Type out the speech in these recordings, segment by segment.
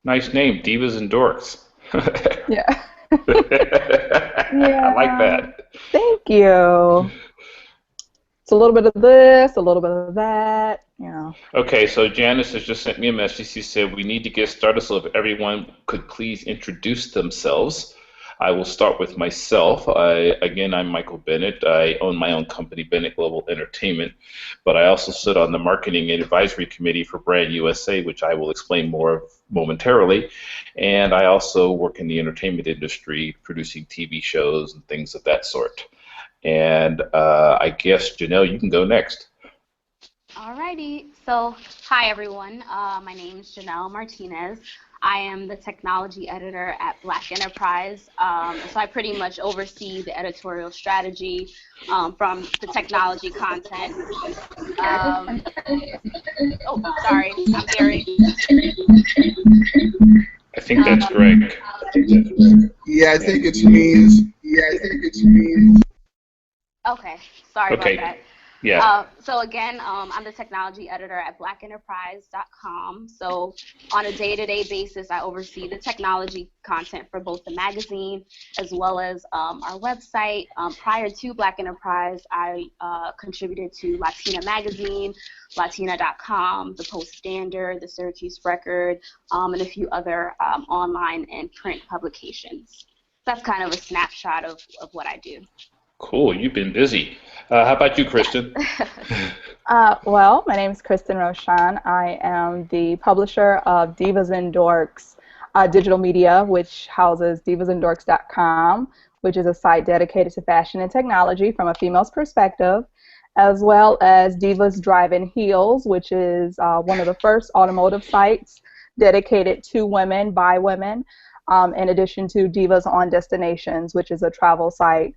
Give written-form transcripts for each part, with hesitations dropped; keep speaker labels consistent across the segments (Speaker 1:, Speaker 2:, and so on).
Speaker 1: Nice name, Divas and Dorks.
Speaker 2: Yeah.
Speaker 1: I like
Speaker 2: Yeah.
Speaker 1: that.
Speaker 2: Thank you. It's a little bit of this, a little bit of that. Yeah.
Speaker 1: Okay, so Janice has just sent me a message. She said we need to get started, so if everyone could please introduce themselves. I will start with myself. I'm Michael Bennett. I own my own company, Bennett Global Entertainment, but I also sit on the marketing and advisory committee for Brand USA, which I will explain more momentarily. And I also work in the entertainment industry, producing TV shows and things of that sort. And I guess, Janelle, you can go next.
Speaker 3: Alrighty. So, hi everyone. My name is Janel Martinez. I am the technology editor at Black Enterprise. So I pretty much oversee the editorial strategy from the technology content. Oh, sorry, I'm hearing.
Speaker 1: I think that's Greg.
Speaker 4: Yeah, I think it's me.
Speaker 3: Okay, sorry about that.
Speaker 1: Yeah.
Speaker 3: So again, I'm the technology editor at blackenterprise.com. So on a day-to-day basis, I oversee the technology content for both the magazine as well as our website. Prior to Black Enterprise, I contributed to Latina Magazine, Latina.com, the Post Standard, the Syracuse Record, and a few other online and print publications. That's kind of a snapshot of what I do.
Speaker 1: Cool, you've been busy. How about you, Christen?
Speaker 2: Well, my name is Christen Rochon. I am the publisher of Divas and Dorks digital media, which houses divasanddorks.com, which is a site dedicated to fashion and technology from a female's perspective, as well as Divas Drive-In Heels, which is one of the first automotive sites dedicated to women by women, in addition to Divas on Destinations, which is a travel site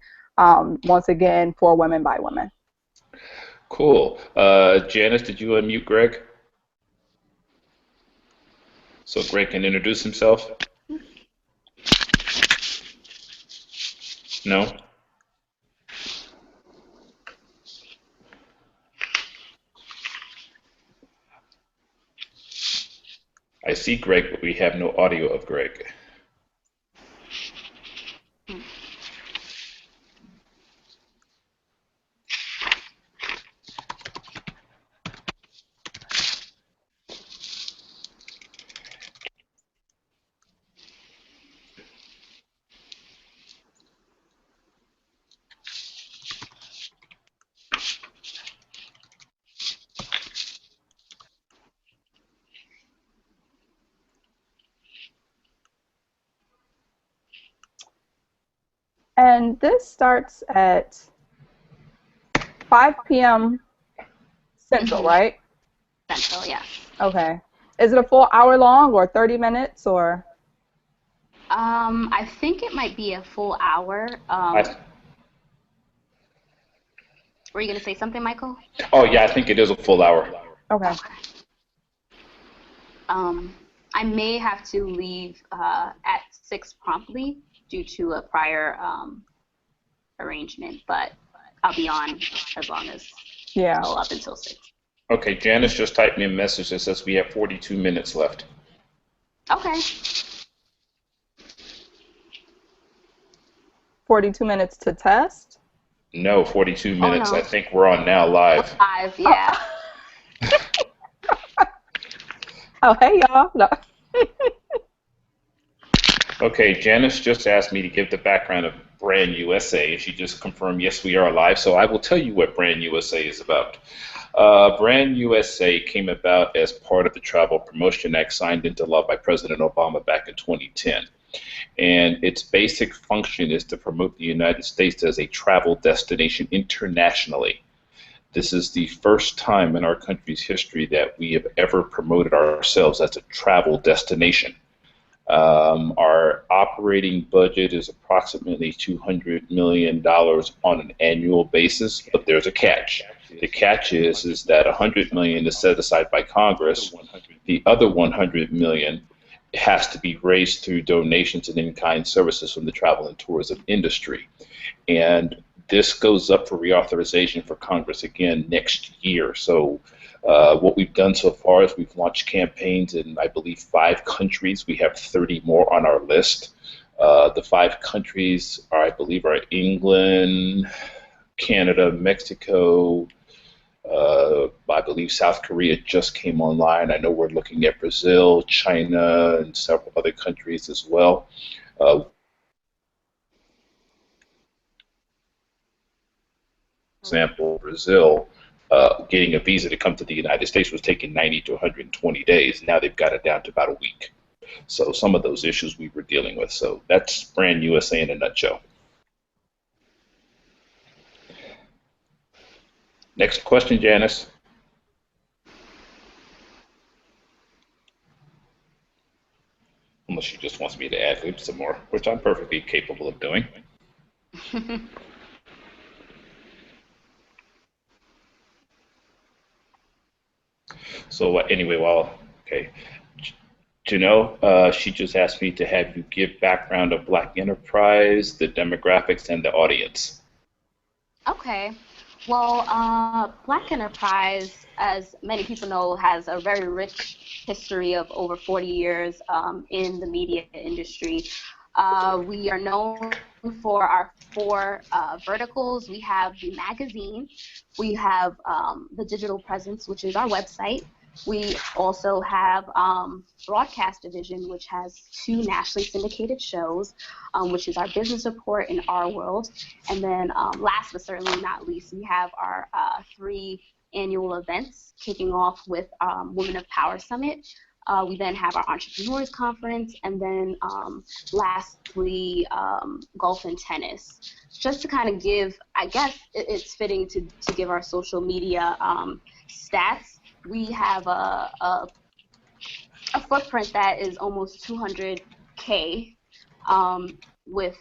Speaker 2: once again, for women by women.
Speaker 1: Cool. Janice, did you unmute Greg? So Greg can introduce himself? No? I see Greg, but we have no audio of Greg.
Speaker 2: And this starts at 5 p.m. Central, right?
Speaker 3: Central, yes.
Speaker 2: Okay. Is it a full hour long or 30 minutes or?
Speaker 3: I think it might be a full hour. Were you going to say something, Michael?
Speaker 1: Oh, yeah, I think it is a full hour.
Speaker 2: Okay.
Speaker 3: I may have to leave at 6 promptly due to a prior arrangement, but I'll be on as long as up until 6.
Speaker 1: Okay, Janice just typed me a message that says we have 42 minutes left.
Speaker 3: Okay.
Speaker 2: 42 minutes to test?
Speaker 1: No, 42 minutes.
Speaker 3: Oh, no.
Speaker 1: I think we're on now live.
Speaker 3: Live, yeah.
Speaker 2: Oh, hey, y'all. No.
Speaker 1: Okay, Janice just asked me to give the background of Brand USA, and she just confirmed, yes, we are live. So I will tell you what Brand USA is about. Brand USA came about as part of the Travel Promotion Act signed into law by President Obama back in 2010. And its basic function is to promote the United States as a travel destination internationally. This is the first time in our country's history that we have ever promoted ourselves as a travel destination. Our operating budget is approximately $200 million on an annual basis, but there's a catch. The catch is that $100 million is set aside by Congress. The other $100 million has to be raised through donations and in-kind services from the travel and tourism industry. And this goes up for reauthorization for Congress again next year. So What we've done so far is we've launched campaigns in, I believe, 5 countries. We have 30 more on our list. The 5 countries are, I believe, are England, Canada, Mexico, I believe South Korea just came online. I know we're looking at Brazil, China, and several other countries as well. Example, Brazil, getting a visa to come to the United States was taking 90 to 120 days. Now they've got it down to about a week. So some of those issues we were dealing with. So that's Brand USA in a nutshell. Next question, Janice. Unless she just wants me to ad-lib some more, which I'm perfectly capable of doing. So anyway, okay. Janel, she just asked me to have you give background of Black Enterprise, the demographics, and the audience.
Speaker 3: Okay. Well, Black Enterprise, as many people know, has a very rich history of over 40 years in the media industry. We are known for our 4 verticals. We have the magazine, we have the digital presence, which is our website. We also have broadcast division, which has 2 nationally syndicated shows, which is our business report and Our World. And then last but certainly not least, we have our 3 annual events, kicking off with Women of Power Summit. We then have our Entrepreneurs Conference, and then lastly, golf and tennis. Just to kind of give, I guess it's fitting to give our social media stats. We have a footprint that is almost 200K with,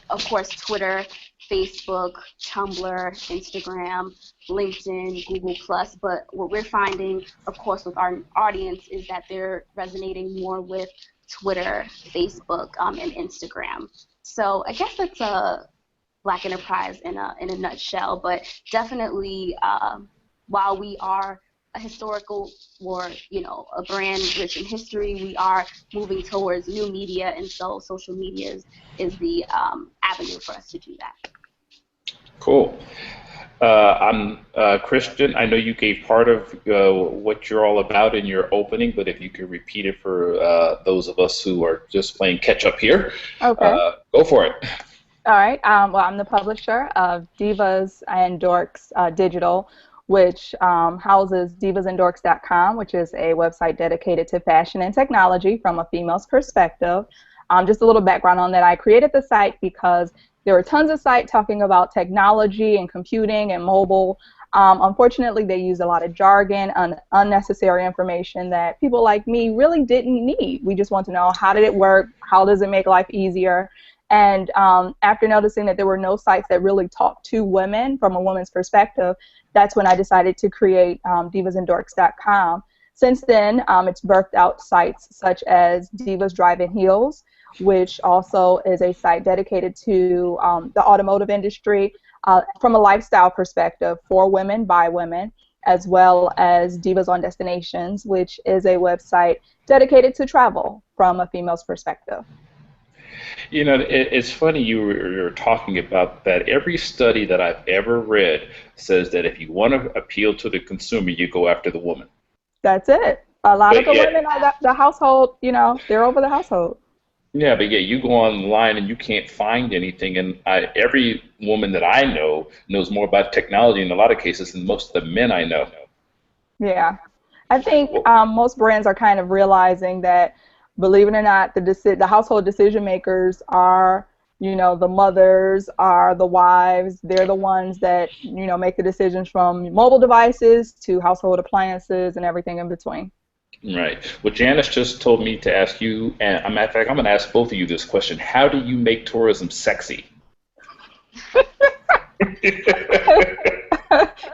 Speaker 3: of course, Twitter, Facebook, Tumblr, Instagram, LinkedIn, Google+. But what we're finding, of course, with our audience is that they're resonating more with Twitter, Facebook, and Instagram. So I guess that's a Black Enterprise in a nutshell. But definitely, while we are a historical or, a brand rich in history, we are moving towards new media, and so social media is the avenue for us to do that.
Speaker 1: Cool. I'm Christen. I know you gave part of what you're all about in your opening, but if you could repeat it for those of us who are just playing catch up here,
Speaker 2: okay.
Speaker 1: Go for it.
Speaker 2: All right. Well, I'm the publisher of Divas and Dorks Digital, which houses divasanddorks.com, which is a website dedicated to fashion and technology from a female's perspective. Just a little background on that. I created the site because there were tons of sites talking about technology and computing and mobile. Unfortunately, they use a lot of jargon and unnecessary information that people like me really didn't need. We just want to know, how did it work? How does it make life easier? And after noticing that there were no sites that really talked to women from a woman's perspective, that's when I decided to create divasanddorks.com. Since then, it's birthed out sites such as Divas Drive in Heels, which also is a site dedicated to the automotive industry from a lifestyle perspective for women, by women, as well as Divas on Destinations, which is a website dedicated to travel from a female's perspective.
Speaker 1: It's funny you were talking about that. Every study that I've ever read says that if you want to appeal to the consumer, you go after the woman.
Speaker 2: That's it. A lot of the women are the household, they're over the household.
Speaker 1: Yeah, but you go online and you can't find anything. And every woman that I know knows more about technology in a lot of cases than most of the men I know.
Speaker 2: Yeah. I think most brands are kind of realizing that, believe it or not, the household decision makers are, the mothers, are the wives. They're the ones that, make the decisions from mobile devices to household appliances and everything in between.
Speaker 1: Right. Well, Janice just told me to ask you, and in fact, I'm going to ask both of you this question. How do you make tourism sexy?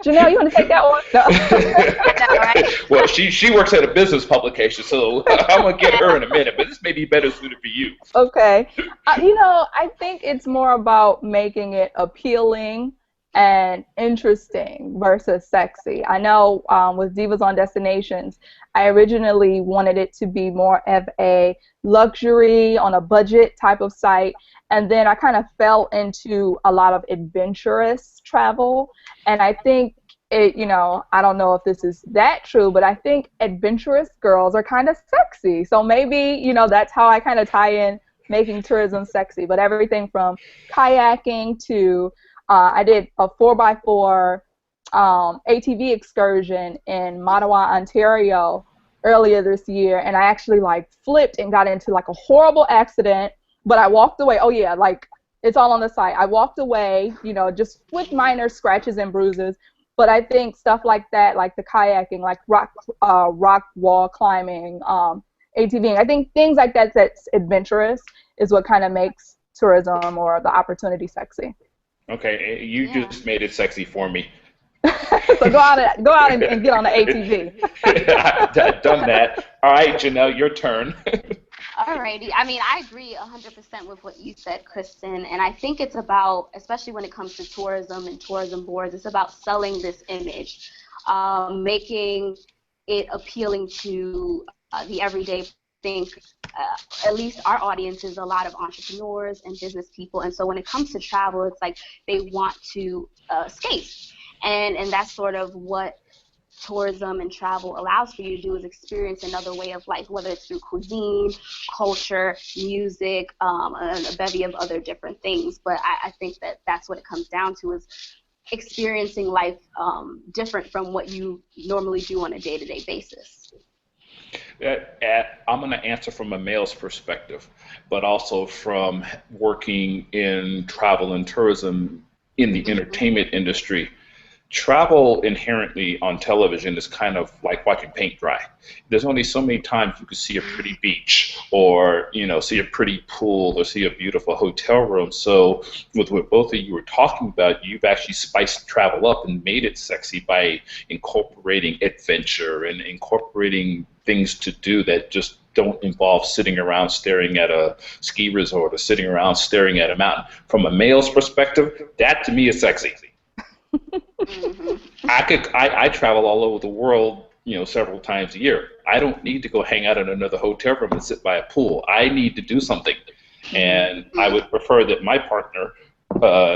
Speaker 2: Janelle, you want to take that one? No.
Speaker 1: Well, she works at a business publication, so I'm going to get her in a minute, but this may be better suited for you.
Speaker 2: Okay. I think it's more about making it appealing and interesting versus sexy. I know with Divas on Destinations, I originally wanted it to be more of a luxury on a budget type of site, and then I kind of fell into a lot of adventurous travel, and I think it, I don't know if this is that true, but I think adventurous girls are kind of sexy. So maybe, that's how I kind of tie in making tourism sexy. But everything from kayaking to I did a 4x4 ATV excursion in Mattawa, Ontario earlier this year, and I actually flipped and got into a horrible accident, but I walked away. Oh yeah, it's all on the site. I walked away, just with minor scratches and bruises. But I think stuff like that, like the kayaking, like rock wall climbing, ATVing, I think things like that that's adventurous is what kind of makes tourism or the opportunity sexy.
Speaker 1: Okay, you just made it sexy for me.
Speaker 2: So go out and get on the ATV.
Speaker 1: I've done that. All right, Janelle, your turn.
Speaker 3: Alrighty. I mean, I agree 100% with what you said, Christen, and I think it's about, especially when it comes to tourism and tourism boards, it's about selling this image, making it appealing to the everyday. Think at least our audience is a lot of entrepreneurs and business people, and so when it comes to travel, it's like they want to escape, and that's sort of what tourism and travel allows for you to do, is experience another way of life, whether it's through cuisine, culture, music, a bevy of other different things. But I think that that's what it comes down to, is experiencing life different from what you normally do on a day-to-day basis.
Speaker 1: I'm going to answer from a male's perspective, but also from working in travel and tourism in the entertainment industry. Travel inherently on television is kind of like watching paint dry. There's only so many times you can see a pretty beach, or see a pretty pool, or see a beautiful hotel room. So with what both of you were talking about, you've actually spiced travel up and made it sexy by incorporating adventure and incorporating things to do that just don't involve sitting around staring at a ski resort or sitting around staring at a mountain. From a male's perspective, that to me is sexy. I travel all over the world, several times a year. I don't need to go hang out in another hotel room and sit by a pool. I need to do something, and I would prefer that my partner,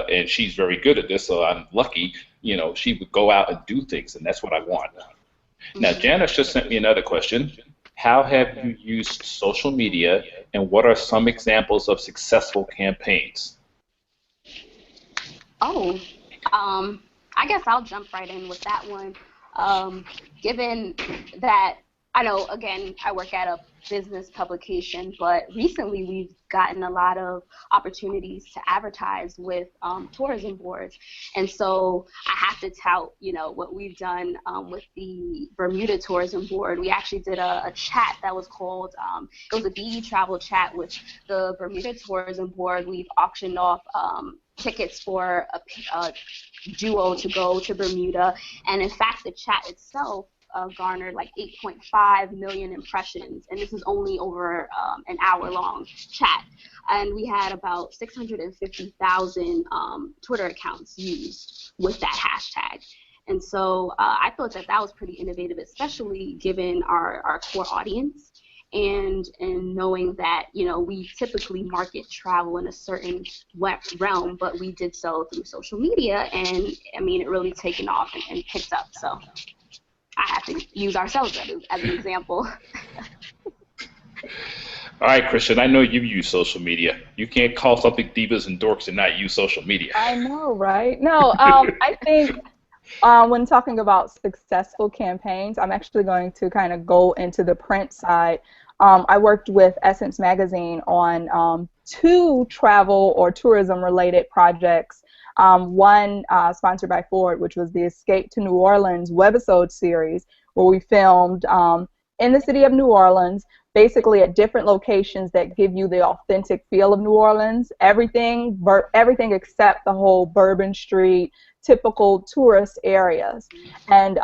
Speaker 1: and she's very good at this, so I'm lucky. She would go out and do things, and that's what I want. Now, Janice just sent me another question. How have you used social media, and what are some examples of successful campaigns?
Speaker 3: I guess I'll jump right in with that one. Given that, I know, again, I work at a business publication, but recently we've gotten a lot of opportunities to advertise with tourism boards. And so I have to tout, what we've done with the Bermuda Tourism Board. We actually did a chat that was called, it was a BE travel chat with the Bermuda Tourism Board. We've auctioned off tickets for a duo to go to Bermuda, and in fact the chat itself garnered 8.5 million impressions, and this is only over an hour-long chat, and we had about 650,000 Twitter accounts used with that hashtag. And so I thought that was pretty innovative, especially given our core audience, and knowing that we typically market travel in a certain realm, but we did so through social media, and I mean it really taken off and picked up. So I have to use ourselves as an example.
Speaker 1: All right, Christen, I know you use social media. You can't call something Divas and Dorks and not use social media.
Speaker 2: I know, right? No, I think when talking about successful campaigns, I'm actually going to kind of go into the print side. I worked with Essence Magazine on 2 travel or tourism-related projects. One sponsored by Ford, which was the Escape to New Orleans webisode series, where we filmed in the city of New Orleans, basically at different locations that give you the authentic feel of New Orleans. Everything except the whole Bourbon Street, typical tourist areas. And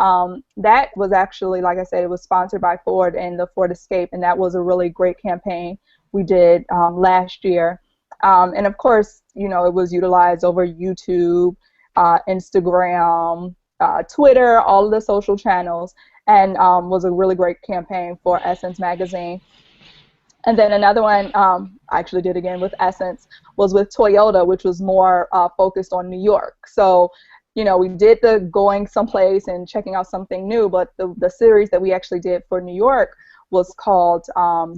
Speaker 2: that was actually, like I said, it was sponsored by Ford and the Ford Escape, and that was a really great campaign we did last year. And of course, it was utilized over YouTube, Instagram, Twitter, all of the social channels, and was a really great campaign for Essence magazine. And then another one I actually did again with Essence was with Toyota, which was more focused on New York. So, you know, we did the going someplace and checking out something new, but the series that we actually did for New York was called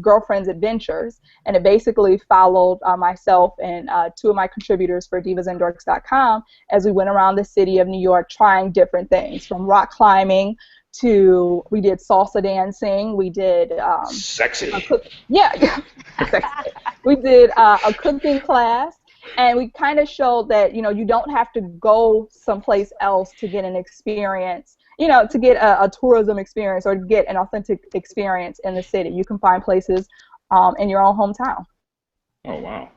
Speaker 2: Girlfriends Adventures, and it basically followed myself and two of my contributors for divasandorks.com as we went around the city of New York trying different things, from rock climbing to, we did salsa dancing, we did
Speaker 1: sexy.
Speaker 2: Sexy. We did a cooking class, and we kind of showed that, you know, you don't have to go someplace else to get an experience, you know, to get a tourism experience or to get an authentic experience in the city. You can find places in your own hometown.
Speaker 1: Oh, wow.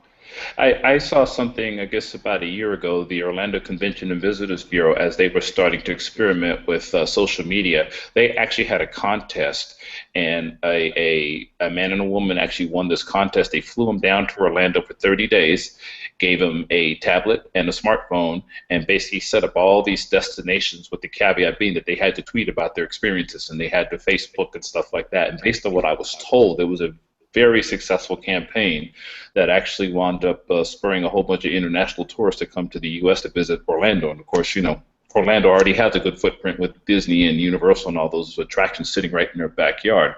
Speaker 1: I saw something, I guess, about a year ago, the Orlando Convention and Visitors Bureau, as they were starting to experiment with social media, they actually had a contest, and a man and a woman actually won this contest. They flew them down to Orlando for 30 days, gave them a tablet and a smartphone, and basically set up all these destinations, with the caveat being that they had to tweet about their experiences, and they had to Facebook and stuff like that. And based on what I was told, it was a very successful campaign that actually wound up spurring a whole bunch of international tourists to come to the U.S. to visit Orlando. And of course, you know, Orlando already has a good footprint with Disney and Universal and all those attractions sitting right in their backyard.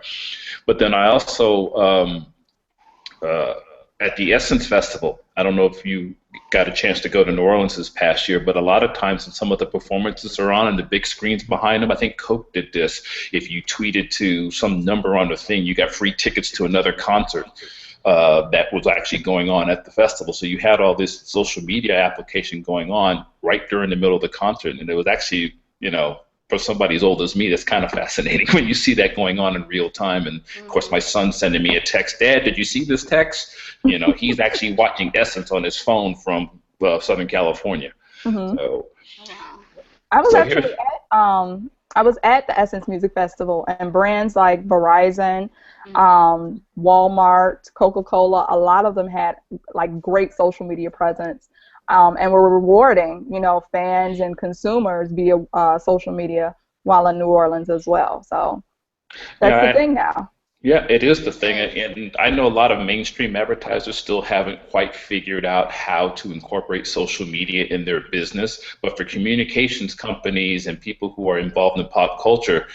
Speaker 1: But then I also, at the Essence Festival, I don't know if you got a chance to go to New Orleans this past year, but a lot of times when some of the performances are on and the big screens behind them, I think Coke did this. If you tweeted to some number on the thing, you got free tickets to another concert that was actually going on at the festival. So you had all this social media application going on right during the middle of the concert, and it was actually, you know, for somebody as old as me, that's kind of fascinating when you see that going on in real time. And of course, my son sending me a text, "Dad, did you see this text?" You know, he's actually watching Essence on his phone from Southern California.
Speaker 2: Mm-hmm.
Speaker 1: So,
Speaker 2: I was at the Essence Music Festival, and brands like Verizon, Walmart, Coca-Cola, a lot of them had like great social media presence. And we're rewarding, you know, fans and consumers via social media while in New Orleans as well. So that's the thing now.
Speaker 1: Yeah, it is the thing. And I know a lot of mainstream advertisers still haven't quite figured out how to incorporate social media in their business. But for communications companies and people who are involved in pop culture,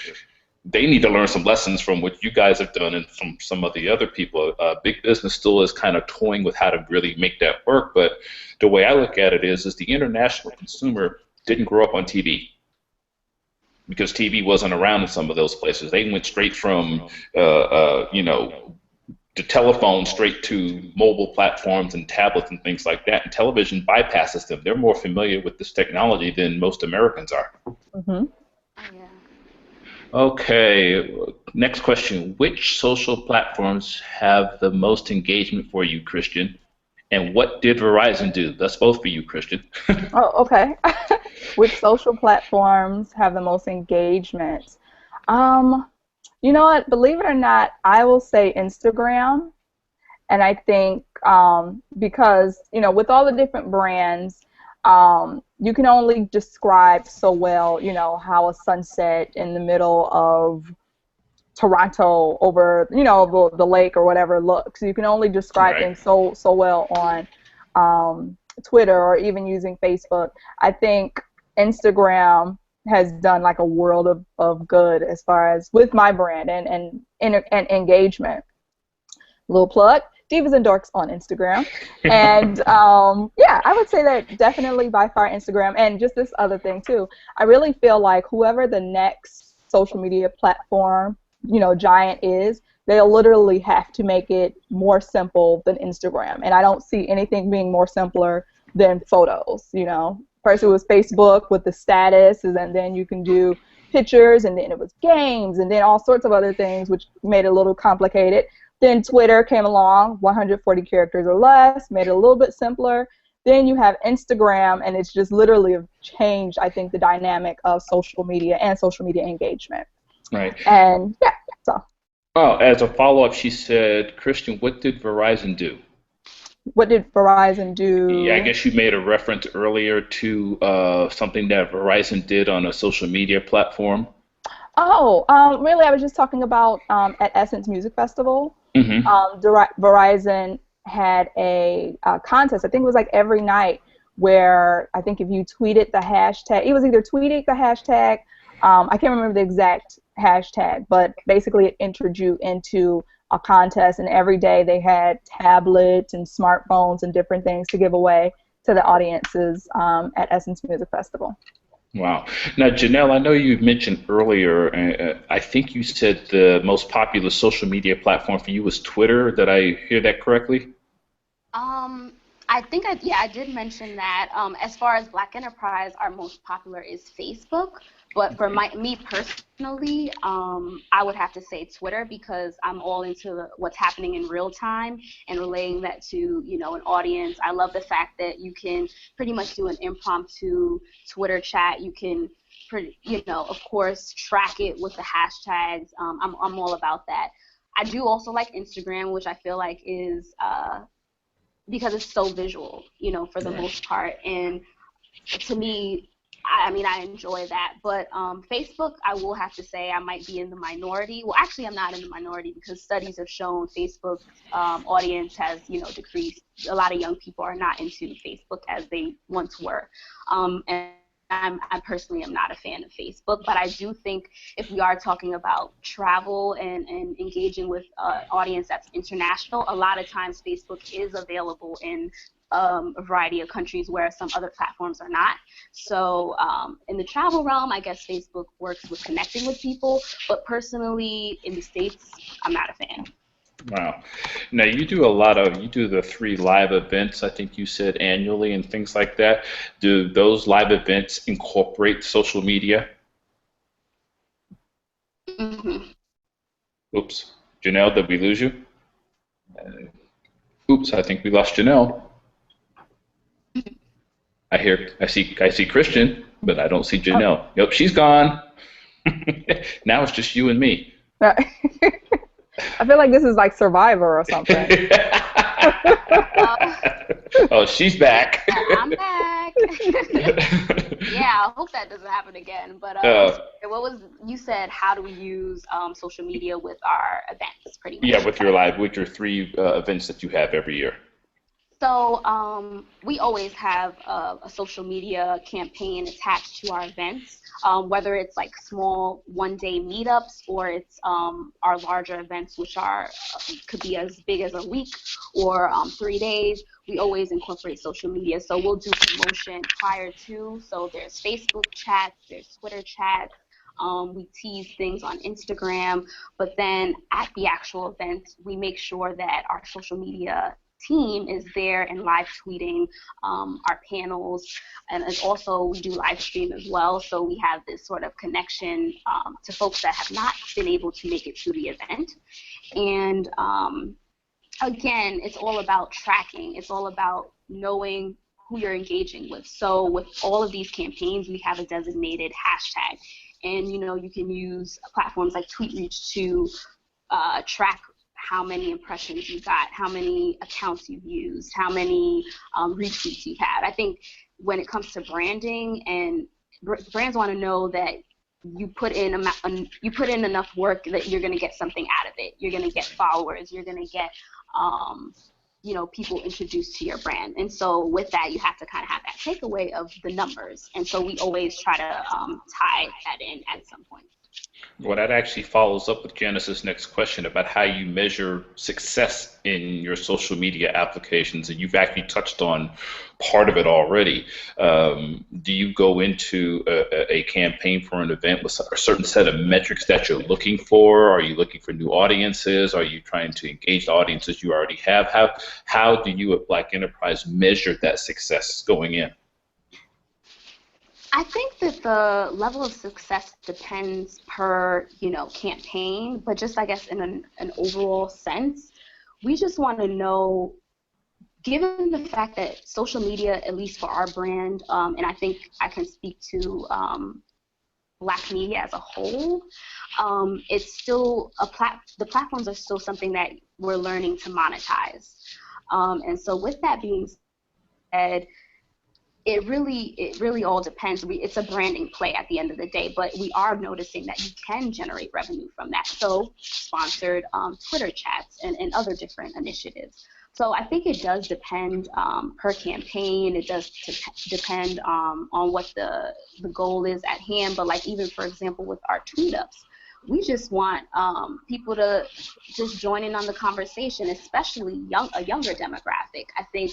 Speaker 1: they need to learn some lessons from what you guys have done and from some of the other people. Big business still is kind of toying with how to really make that work. But the way I look at it is the international consumer didn't grow up on TV, because TV wasn't around in some of those places. They went straight from, you know, the telephone straight to mobile platforms and tablets and things like that. And television bypasses them. They're more familiar with this technology than most Americans are.
Speaker 2: Mm-hmm.
Speaker 3: Yeah.
Speaker 1: Okay, next question. Which social platforms have the most engagement for you, Christian? And what did Verizon do? That's both for you, Christian.
Speaker 2: Oh, okay. Which social platforms have the most engagement? You know what? Believe it or not, I will say Instagram. And I think because, you know, with all the different brands, you can only describe so well, you know, how a sunset in the middle of Toronto over, you know, the lake or whatever looks. You can only describe things so well on Twitter or even using Facebook. I think Instagram has done like a world of good as far as with my brand and engagement. Little plug. Divas and Dorks on Instagram. And yeah, I would say that definitely by far Instagram. And just this other thing too, I really feel like whoever the next social media platform, you know, giant is, they'll literally have to make it more simple than Instagram. And I don't see anything being more simpler than photos, you know. First it was Facebook with the status, and then you can do pictures, and then it was games, and then all sorts of other things, which made it a little complicated. Then Twitter came along, 140 characters or less, made it a little bit simpler. Then you have Instagram, and it's just literally changed, I think, the dynamic of social media and social media engagement.
Speaker 1: Right.
Speaker 2: And yeah, so.
Speaker 1: Oh, as a follow-up, she said, Christian, what did Verizon do?
Speaker 2: What did Verizon
Speaker 1: Yeah, I
Speaker 2: do?
Speaker 1: guess you made a reference earlier to something that Verizon did on a social media platform.
Speaker 2: Oh, really, I was just talking about at Essence Music Festival.
Speaker 1: Hmm.
Speaker 2: Verizon had a contest. I think it was like every night where I think if you tweeted the hashtag, it was either tweeting the hashtag, I can't remember the exact hashtag, but basically it entered you into a contest, and every day they had tablets and smartphones and different things to give away to the audiences at Essence Music Festival.
Speaker 1: Wow. Now, Janelle, I know you mentioned earlier, I think you said the most popular social media platform for you was Twitter. Did I hear that correctly?
Speaker 3: Um, I think I did mention that. As far as Black Enterprise, our most popular is Facebook. But for me personally, I would have to say Twitter because I'm all into what's happening in real time and relaying that to an audience. I love the fact that you can pretty much do an impromptu Twitter chat. You can, of course, track it with the hashtags. I'm all about that. I do also like Instagram, which I feel like is because it's so visual, for the
Speaker 1: Right.
Speaker 3: most part. And to me, I enjoy that. But Facebook, I will have to say I might be in the minority. Well, actually, I'm not in the minority because studies have shown Facebook's audience has, decreased. A lot of young people are not into Facebook as they once were. And I personally am not a fan of Facebook, but I do think if we are talking about travel and engaging with an audience that's international, a lot of times Facebook is available in a variety of countries where some other platforms are not. So in the travel realm, I guess Facebook works with connecting with people, but personally in the States, I'm not a fan.
Speaker 1: Wow. Now you do the 3 live events, I think you said annually and things like that. Do those live events incorporate social media?
Speaker 3: Hmm.
Speaker 1: Oops. Janelle, did we lose you? Oops, I think we lost Janelle. I see Christian, but I don't see
Speaker 2: Oh.
Speaker 1: Janelle. Yep, she's gone. Now it's just you and me.
Speaker 2: I feel like this is like Survivor or something.
Speaker 3: Uh,
Speaker 1: Oh, she's back.
Speaker 3: I'm back. Yeah, I hope that doesn't happen again. But
Speaker 1: Uh,
Speaker 3: you said, how do we use social media with our events, pretty
Speaker 1: yeah,
Speaker 3: much.
Speaker 1: with your 3 events that you have every year.
Speaker 3: So we always have a social media campaign attached to our events, whether it's like small one-day meetups or it's our larger events, which could be as big as a week or 3 days. We always incorporate social media. So we'll do promotion prior to. So there's Facebook chats, there's Twitter chats. We tease things on Instagram, but then at the actual event, we make sure that our social media team is there and live tweeting our panels, and also we do live stream as well, so we have this sort of connection to folks that have not been able to make it to the event. And again, it's all about tracking. It's all about knowing who you're engaging with. So with all of these campaigns, we have a designated hashtag, and you can use platforms like TweetReach to track how many impressions you got, how many accounts you've used, how many retweets you've had. I think when it comes to branding, and brands want to know that you put in enough work that you're going to get something out of it. You're going to get followers. You're going to get people introduced to your brand. And so with that, you have to kind of have that takeaway of the numbers. And so we always try to tie that in at some point.
Speaker 1: Well, that actually follows up with Janice's next question about how you measure success in your social media applications, and you've actually touched on part of it already. Do you go into a campaign for an event with a certain set of metrics that you're looking for? Are you looking for new audiences? Are you trying to engage the audiences you already have? How do you at Black Enterprise measure that success going in?
Speaker 3: I think that the level of success depends per, campaign, but just I guess in an overall sense, we just want to know, given the fact that social media, at least for our brand, and I think I can speak to Black media as a whole, it's still the platforms are still something that we're learning to monetize. And so with that being said, it really all depends. It's a branding play at the end of the day, but we are noticing that you can generate revenue from that. So sponsored Twitter chats and other different initiatives. So I think it does depend per campaign. It does depend on what the goal is at hand. But like even for example with our tweet ups, we just want people to just join in on the conversation, especially a younger demographic. I think,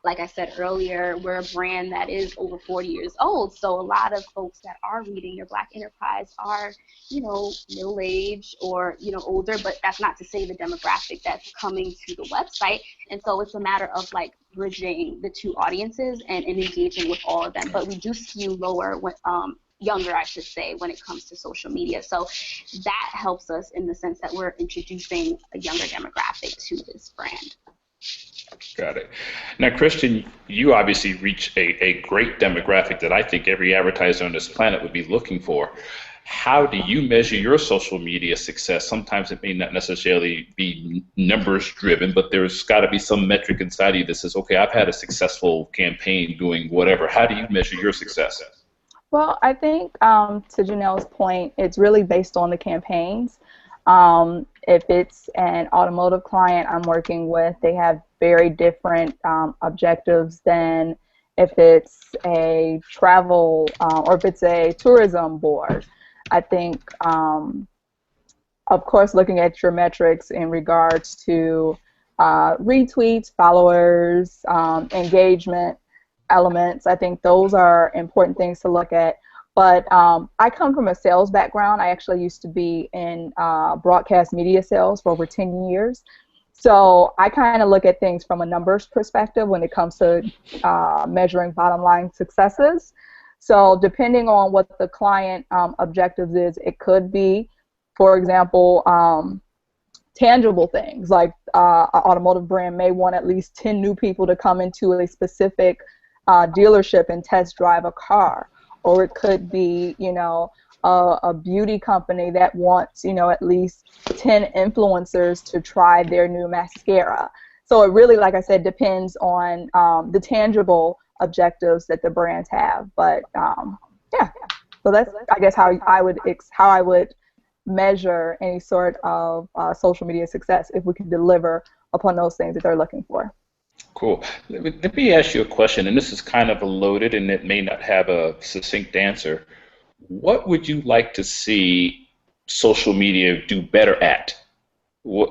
Speaker 3: like I said earlier, we're a brand that is over 40 years old. So a lot of folks that are reading your Black Enterprise are, middle-aged or, older, but that's not to say the demographic that's coming to the website. And so it's a matter of like bridging the two audiences and engaging with all of them. But we do skew lower when, younger, I should say, when it comes to social media. So that helps us in the sense that we're introducing a younger demographic to this brand.
Speaker 1: Got it. Now, Christen, you obviously reach a great demographic that I think every advertiser on this planet would be looking for. How do you measure your social media success? Sometimes it may not necessarily be numbers driven, but there's got to be some metric inside of you that says, okay, I've had a successful campaign doing whatever. How do you measure your success?
Speaker 2: Well, I think to Janel's point, it's really based on the campaigns. If it's an automotive client I'm working with, they have very different objectives than if it's a travel or if it's a tourism board. I think, of course, looking at your metrics in regards to retweets, followers, engagement elements, I think those are important things to look at. But I come from a sales background. I actually used to be in broadcast media sales for over 10 years. So I kind of look at things from a numbers perspective when it comes to measuring bottom line successes. So depending on what the client objectives is, it could be, for example, tangible things like an automotive brand may want at least 10 new people to come into a specific dealership and test drive a car. Or it could be, a beauty company that wants, at least 10 influencers to try their new mascara. So it really, like I said, depends on the tangible objectives that the brands have. But yeah, so that's, I guess, how I would measure any sort of social media success if we can deliver upon those things that they're looking for.
Speaker 1: Cool. Let me ask you a question, and this is kind of a loaded and it may not have a succinct answer. What would you like to see social media do better at?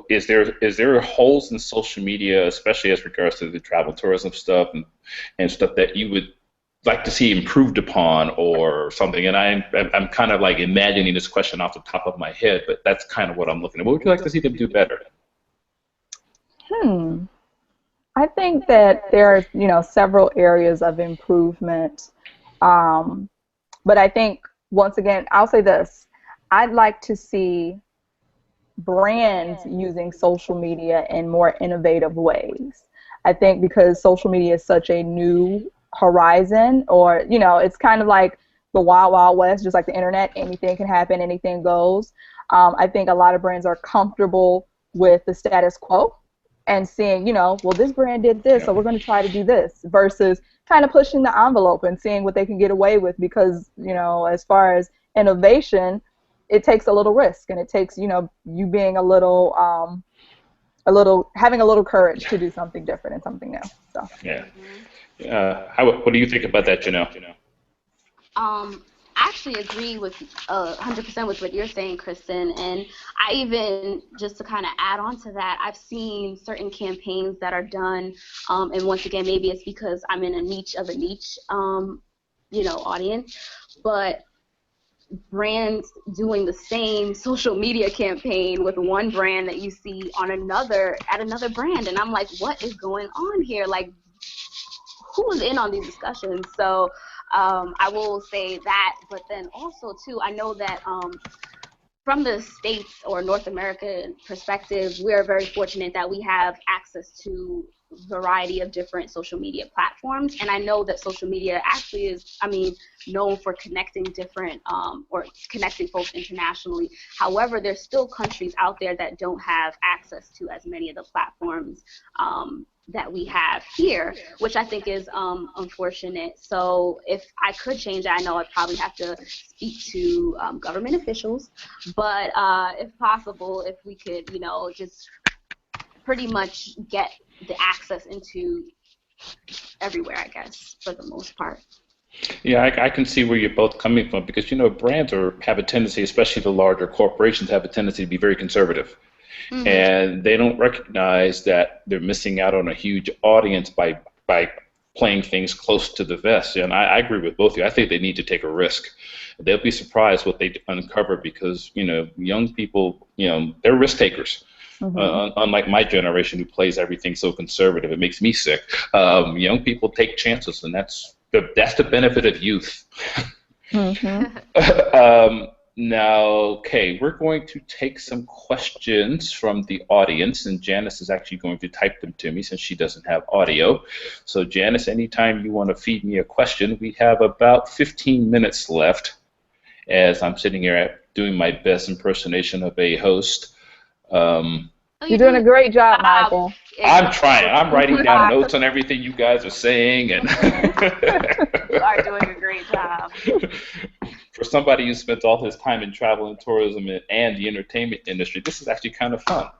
Speaker 1: Is there holes in social media, especially as regards to the travel tourism stuff and stuff that you would like to see improved upon or something? And I'm kind of like imagining this question off the top of my head, but that's kind of what I'm looking at. What would you like to see them do better?
Speaker 2: I think that there are, several areas of improvement. But I think, once again, I'll say this. I'd like to see brands using social media in more innovative ways. I think because social media is such a new horizon, or, it's kind of like the wild, wild west, just like the internet. Anything can happen, anything goes. I think a lot of brands are comfortable with the status quo and seeing, well, this brand did this, so we're going to try to do this, versus kind of pushing the envelope and seeing what they can get away with, because, as far as innovation, it takes a little risk, and it takes, you being a little, having a little courage to do something different and something new. So.
Speaker 1: Yeah. What do you think about that, Janel?
Speaker 3: I actually agree with 100% with what you're saying, Christen, and I even, just to kind of add on to that, I've seen certain campaigns that are done, and once again, maybe it's because I'm in a niche of a niche, audience, but brands doing the same social media campaign with one brand that you see on another brand, and I'm like, what is going on here? Like, who's in on these discussions? So I will say that, but then also too, I know that from the States or North American perspective, we are very fortunate that we have access to variety of different social media platforms. And I know that social media actually is, known for connecting different or connecting folks internationally. However, there's still countries out there that don't have access to as many of the platforms that we have here, which I think is unfortunate. So if I could change it, I know I'd probably have to speak to government officials, but if possible, if we could, just pretty much get the access into everywhere, I guess, for the most part.
Speaker 1: Yeah, I can see where you're both coming from because, brands have a tendency, especially the larger corporations, have a tendency to be very conservative. Mm-hmm. And they don't recognize that they're missing out on a huge audience by playing things close to the vest. And I agree with both of you. I think they need to take a risk. They'll be surprised what they uncover because, young people, they're risk takers. Mm-hmm. Unlike my generation who plays everything so conservative, it makes me sick. Young people take chances, and that's the benefit of youth. Mm-hmm. Now, okay, we're going to take some questions from the audience, and Janice is actually going to type them to me since she doesn't have audio. So, Janice, anytime you want to feed me a question, we have about 15 minutes left as I'm sitting here doing my best impersonation of a host.
Speaker 2: You're doing a great job, Michael.
Speaker 1: I'm trying. I'm writing down notes on everything you guys are saying. And
Speaker 3: you are doing a great job.
Speaker 1: For somebody who spent all his time in travel and tourism and the entertainment industry, this is actually kind of fun.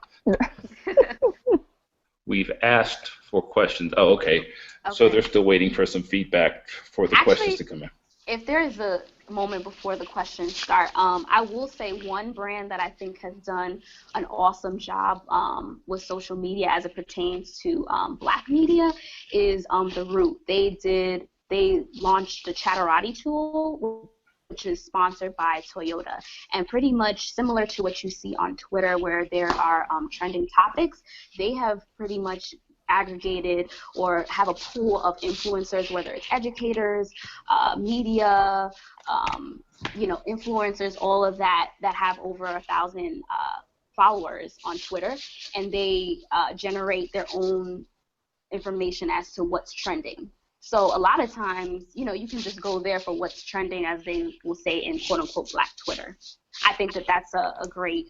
Speaker 1: We've asked for questions. Oh, okay. So they're still waiting for some feedback for the questions to come in.
Speaker 3: If there is a moment before the questions start, I will say one brand that I think has done an awesome job with social media as it pertains to Black media is The Root. They launched the Chatterati tool, which is sponsored by Toyota, and pretty much similar to what you see on Twitter where there are trending topics, they have pretty much aggregated or have a pool of influencers, whether it's educators, media, influencers, all of that have over 1,000 followers on Twitter, and they generate their own information as to what's trending. So a lot of times, you can just go there for what's trending, as they will say in quote-unquote Black Twitter. I think that that's a great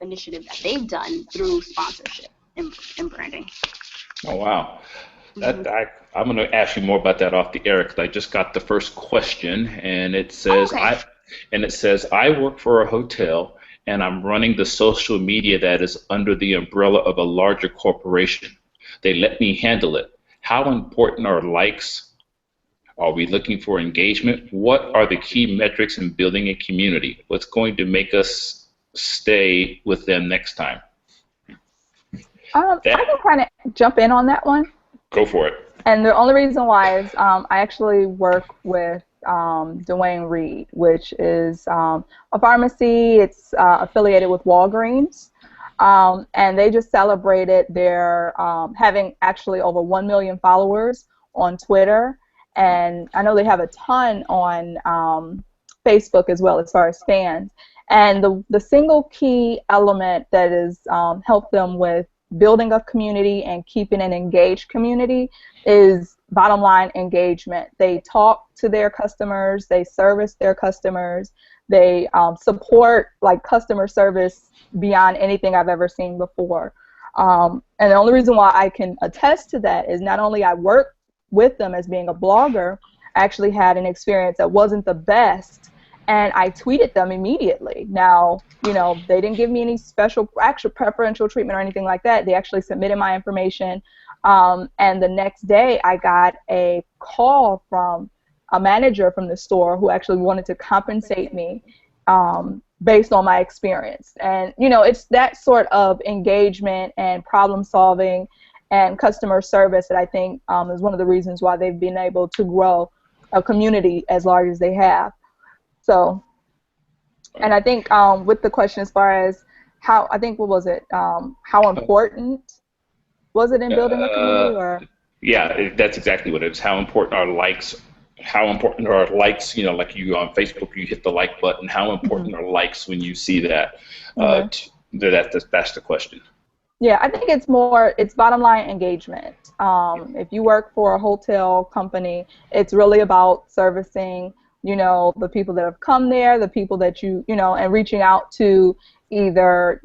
Speaker 3: initiative that they've done through sponsorship and branding.
Speaker 1: Oh, wow. I'm going to ask you more about that off the air because I just got the first question, and it says, I work for a hotel, and I'm running the social media that is under the umbrella of a larger corporation. They let me handle it. How important are likes? Are we looking for engagement? What are the key metrics in building a community? What's going to make us stay with them next time?
Speaker 2: I can kind of jump in on that one.
Speaker 1: Go for it.
Speaker 2: And the only reason why is I actually work with Dwayne Reed, which is a pharmacy. It's affiliated with Walgreens. And they just celebrated their having actually over 1 million followers on Twitter. And I know they have a ton on Facebook as well as far as fans. And the single key element that has helped them with building a community and keeping an engaged community is bottom line engagement. They talk to their customers, they service their customers, they support like customer service beyond anything I've ever seen before. And the only reason why I can attest to that is not only I work with them as being a blogger, I actually had an experience that wasn't the best, and I tweeted them immediately. Now, they didn't give me any actual preferential treatment or anything like that. They actually submitted my information, and the next day I got a call from a manager from the store who actually wanted to compensate me based on my experience. And, it's that sort of engagement and problem solving and customer service that I think is one of the reasons why they've been able to grow a community as large as they have. So, and I think with the question as far as how, I think, what was it, how important was it in building a community? Or?
Speaker 1: Yeah, that's exactly what it is. How important are likes? How important are likes? Like you on Facebook, you hit the like button. How important are likes when you see that? That's the question.
Speaker 2: Yeah, I think it's bottom line engagement. If you work for a hotel company, it's really about servicing, the people that have come there, the people that and reaching out to either,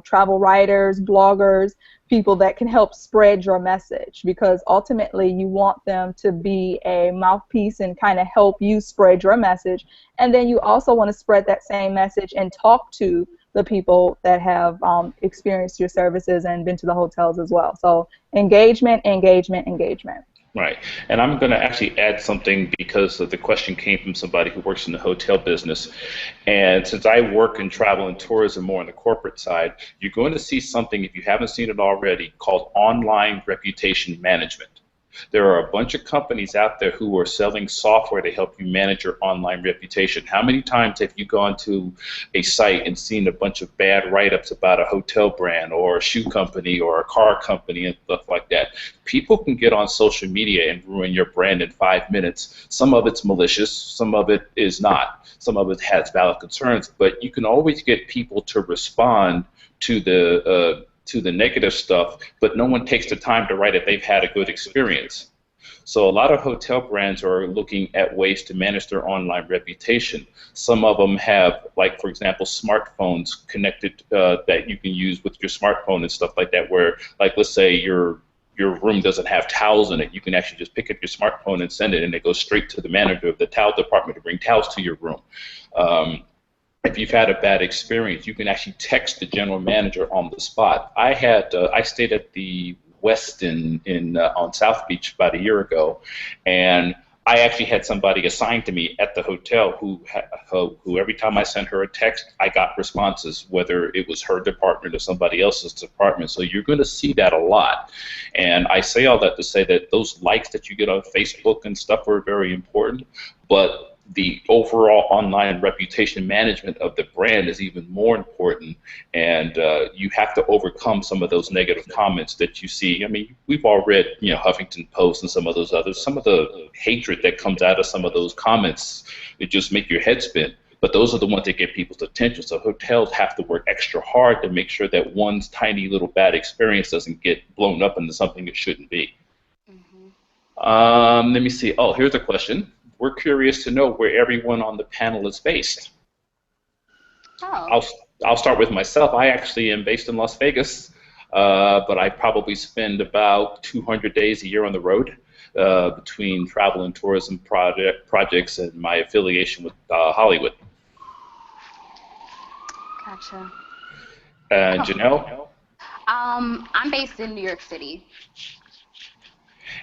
Speaker 2: travel writers, bloggers, people that can help spread your message, because ultimately you want them to be a mouthpiece and kind of help you spread your message. And then you also want to spread that same message and talk to the people that have experienced your services and been to the hotels as well. So engagement, engagement, engagement.
Speaker 1: Right. And I'm going to actually add something because the question came from somebody who works in the hotel business. And since I work in travel and tourism more on the corporate side, you're going to see something, if you haven't seen it already, called online reputation management. There are a bunch of companies out there who are selling software to help you manage your online reputation. How many times have you gone to a site and seen a bunch of bad write-ups about a hotel brand or a shoe company or a car company and stuff like that? People can get on social media and ruin your brand in 5 minutes. Some of it's malicious, some of it is not. Some of it has valid concerns, but you can always get people to respond to the negative stuff, but no one takes the time to write if they've had a good experience. So a lot of hotel brands are looking at ways to manage their online reputation. Some of them have, like, for example, smartphones connected that you can use with your smartphone and stuff like that, where, like, let's say your room doesn't have towels in it. You can actually just pick up your smartphone and send it, and it goes straight to the manager of the towel department to bring towels to your room. If you've had a bad experience, you can actually text the general manager on the spot. I stayed at the Westin on South Beach about a year ago, and I actually had somebody assigned to me at the hotel who every time I sent her a text, I got responses, whether it was her department or somebody else's department. So you're going to see that a lot. And I say all that to say that those likes that you get on Facebook and stuff are very important, but the overall online reputation management of the brand is even more important, and you have to overcome some of those negative comments that you see. I mean, we've all read, Huffington Post and some of those others. Some of the hatred that comes out of some of those comments, it just make your head spin. But those are the ones that get people's attention. So hotels have to work extra hard to make sure that one's tiny little bad experience doesn't get blown up into something it shouldn't be. Mm-hmm. Let me see. Oh, here's a question. We're curious to know where everyone on the panel is based. Oh. I'll start with myself. I actually am based in Las Vegas, but I probably spend about 200 days a year on the road between travel and tourism projects and my affiliation with Hollywood.
Speaker 3: Gotcha.
Speaker 1: Janelle?
Speaker 3: I'm based in New York City.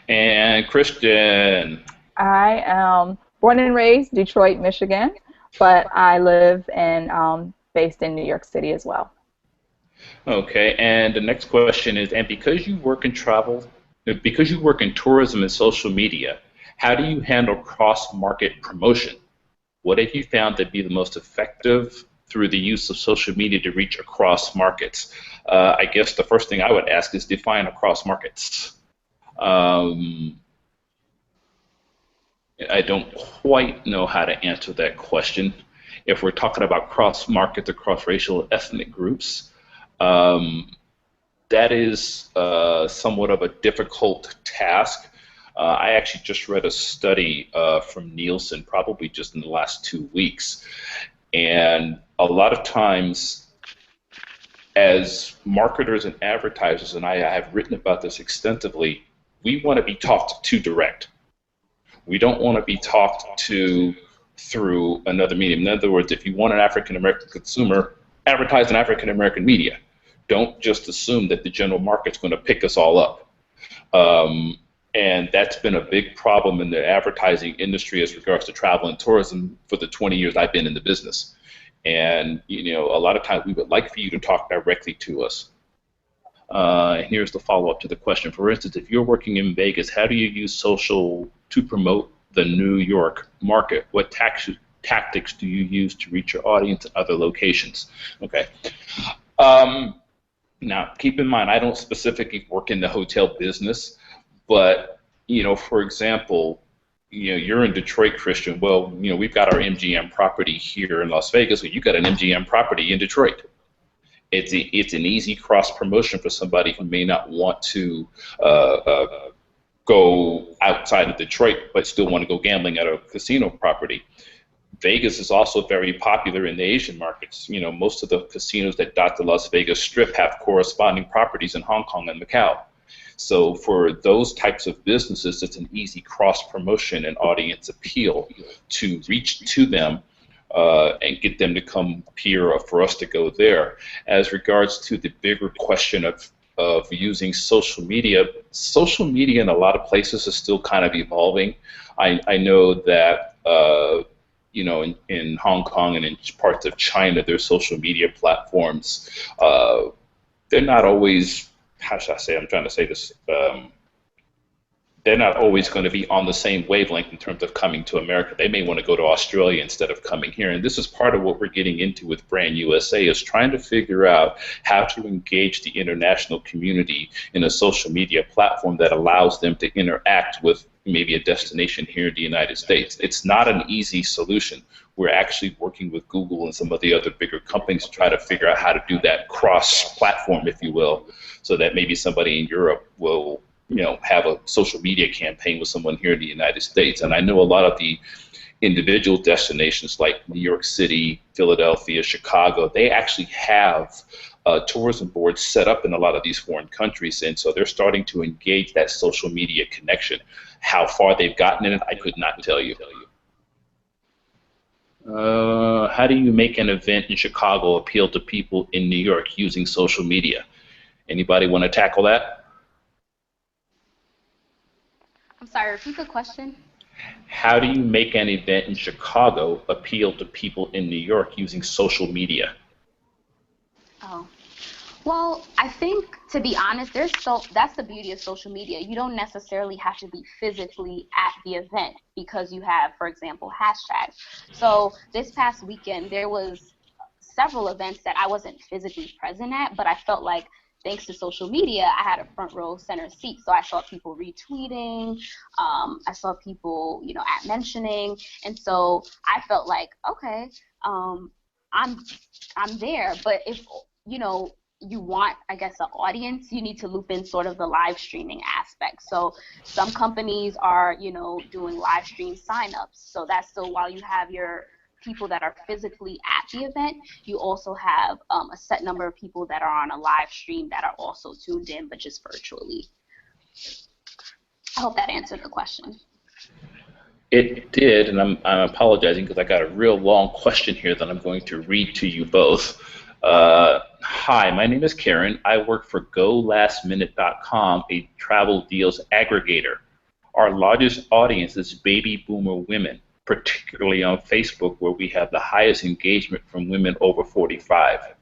Speaker 1: And Christen?
Speaker 2: I am born and raised Detroit, Michigan, but I live and based in New York City as well.
Speaker 1: Okay, and the next question is, and because you work in travel, because you work in tourism and social media, how do you handle cross-market promotion? What have you found to be the most effective through the use of social media to reach across markets? I guess the first thing I would ask is define across markets. I don't quite know how to answer that question. If we're talking about cross markets, across racial ethnic groups, that is somewhat of a difficult task. I actually just read a study from Nielsen, probably just in the last 2 weeks, and a lot of times as marketers and advertisers, and I have written about this extensively, we want to be talked to direct. We don't want to be talked to through another medium. In other words, if you want an African-American consumer, advertise in African-American media. Don't just assume that the general market's going to pick us all up. And that's been a big problem in the advertising industry as regards to travel and tourism for the 20 years I've been in the business. And, a lot of times we would like for you to talk directly to us. Here's the follow-up to the question. For instance, if you're working in Vegas, how do you use social to promote the New York market? What tactics do you use to reach your audience in other locations? Okay. Now, keep in mind, I don't specifically work in the hotel business, but, for example, you're in Detroit, Christian. Well, we've got our MGM property here in Las Vegas. Well, you got an MGM property in Detroit. it's an easy cross promotion for somebody who may not want to go outside of Detroit but still want to go gambling at a casino property. Vegas is also very popular in the Asian markets. You know, most of the casinos that dot the Las Vegas Strip have corresponding properties in Hong Kong and Macau. So for those types of businesses, it's an easy cross-promotion and audience appeal to reach to them and get them to come here or for us to go there. As regards to the bigger question of using social media in a lot of places is still kind of evolving. I know that you know, in Hong Kong and in parts of China, their social media platforms, they're not always, how should I say, I'm trying to say this, they're not always going to be on the same wavelength in terms of coming to America. They may want to go to Australia instead of coming here. And this is part of what we're getting into with Brand USA, is trying to figure out how to engage the international community in a social media platform that allows them to interact with maybe a destination here in the United States. It's not an easy solution. We're actually working with Google and some of the other bigger companies to try to figure out how to do that cross-platform, if you will, so that maybe somebody in Europe will, you know, have a social media campaign with someone here in the United States. And I know a lot of the individual destinations like New York City, Philadelphia, Chicago, they actually have tourism boards set up in a lot of these foreign countries, and so they're starting to engage that social media connection. How far they've gotten in it, I could not tell you. How do you make an event in Chicago appeal to people in New York using social media? Anybody want to tackle that?
Speaker 3: I'm sorry, repeat the question.
Speaker 1: How do you make an event in Chicago appeal to people in New York using social media?
Speaker 3: Oh, well, I think, to be honest, that's the beauty of social media. You don't necessarily have to be physically at the event because you have, for example, hashtags. So this past weekend, there was several events that I wasn't physically present at, but I felt like, thanks to social media, I had a front row center seat. So I saw people retweeting, I saw people, you know, at mentioning, and so I felt like, okay, I'm there. But if, you know, you want, I guess, an audience, you need to loop in sort of the live streaming aspect. So some companies are, you know, doing live stream signups. So that's still, while you have your people that are physically at the event, you also have a set number of people that are on a live stream that are also tuned in, but just virtually. I hope that answered the question.
Speaker 1: It did, and I'm apologizing because I got a real long question here that I'm going to read to you both. Hi, my name is Karen. I work for GoLastMinute.com, a travel deals aggregator. Our largest audience is baby boomer women, particularly on Facebook, where we have the highest engagement from women over 45.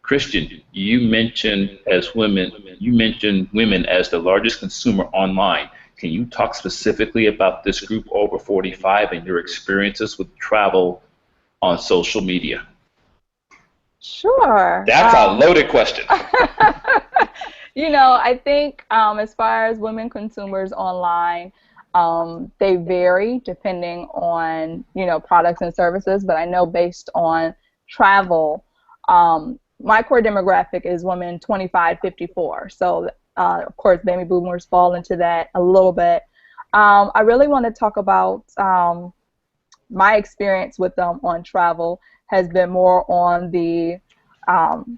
Speaker 1: Christen, you mentioned women as the largest consumer online. Can you talk specifically about this group over 45 and your experiences with travel on social media?
Speaker 2: Sure.
Speaker 1: That's a loaded question.
Speaker 2: You know, I think as far as women consumers online, they vary depending on, you know, products and services, but I know based on travel, my core demographic is women 25-54. So, of course, baby boomers fall into that a little bit. I really want to talk about my experience with them on travel has been more on the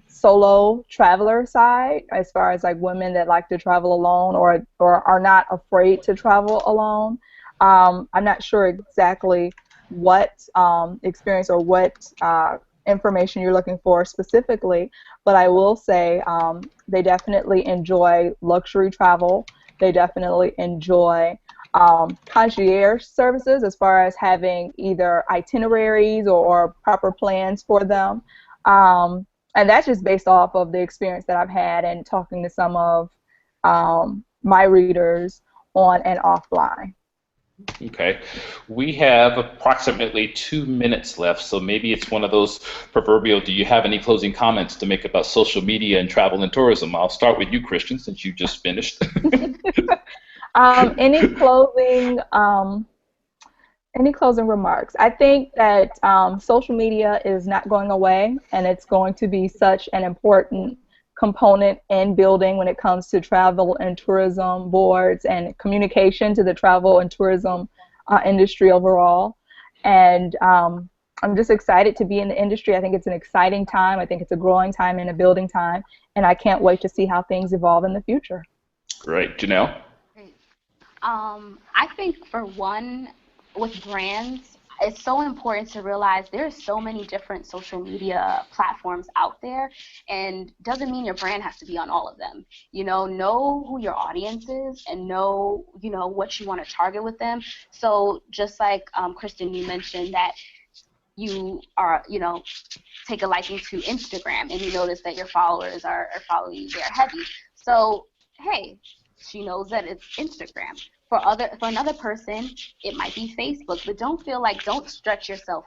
Speaker 2: solo traveler side, as far as like women that like to travel alone or are not afraid to travel alone. I'm not sure exactly what experience or what information you're looking for specifically, but I will say they definitely enjoy luxury travel. They definitely enjoy concierge services, as far as having either itineraries or proper plans for them. And that's just based off of the experience that I've had and talking to some of my readers on and offline.
Speaker 1: Okay. We have approximately 2 minutes left, so maybe it's one of those proverbial, do you have any closing comments to make about social media and travel and tourism? I'll start with you, Christen, since you just finished.
Speaker 2: Any closing Any closing remarks? I think that social media is not going away, and it's going to be such an important component in building when it comes to travel and tourism boards and communication to the travel and tourism industry overall. And I'm just excited to be in the industry. I think it's an exciting time. I think it's a growing time and a building time, and I can't wait to see how things evolve in the future.
Speaker 1: Great. Janelle?
Speaker 3: Great. I think for one, with brands, it's so important to realize there's so many different social media platforms out there, and doesn't mean your brand has to be on all of them. Know who your audience is and know, what you want to target with them. So just like Christen, you mentioned that you are, take a liking to Instagram and you notice that your followers are following you there heavy. So, hey, she knows that it's Instagram. For another person, it might be Facebook, but don't stretch yourself,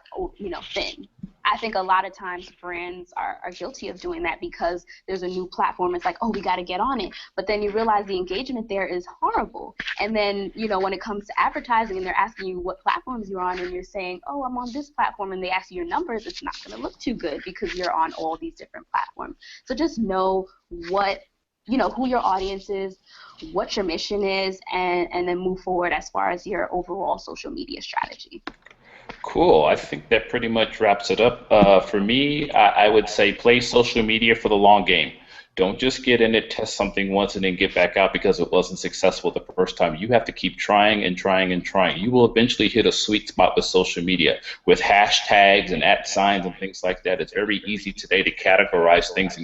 Speaker 3: thin. I think a lot of times brands are guilty of doing that because there's a new platform. It's like, oh, we got to get on it. But then you realize the engagement there is horrible. And then, when it comes to advertising and they're asking you what platforms you're on and you're saying, oh, I'm on this platform, and they ask you your numbers, it's not going to look too good because you're on all these different platforms. So just know who your audience is, what your mission is, and then move forward as far as your overall social media strategy.
Speaker 1: Cool. I think that pretty much wraps it up. For me, I would say play social media for the long game. Don't just get in it, test something once, and then get back out because it wasn't successful the first time. You have to keep trying and trying and trying. You will eventually hit a sweet spot with social media. With hashtags and @ and things like that, it's very easy today to categorize things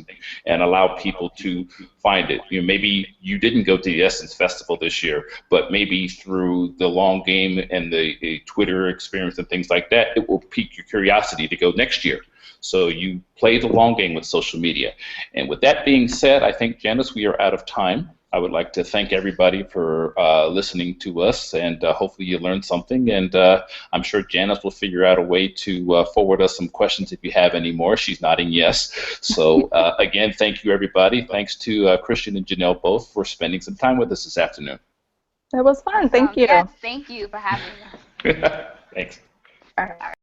Speaker 1: and allow people to find it. Maybe you didn't go to the Essence Festival this year, but maybe through the long game and the Twitter experience and things like that, it will pique your curiosity to go next year. So you play the long game with social media. And with that being said, I think, Janice, we are out of time. I would like to thank everybody for listening to us, and hopefully you learned something. And I'm sure Janice will figure out a way to forward us some questions if you have any more. She's nodding yes. So again, thank you, everybody. Thanks to Christen and Janel both for spending some time with us this afternoon.
Speaker 2: It was fun. Thank you.
Speaker 3: Yes, thank you for having us.
Speaker 1: Thanks.
Speaker 2: All right.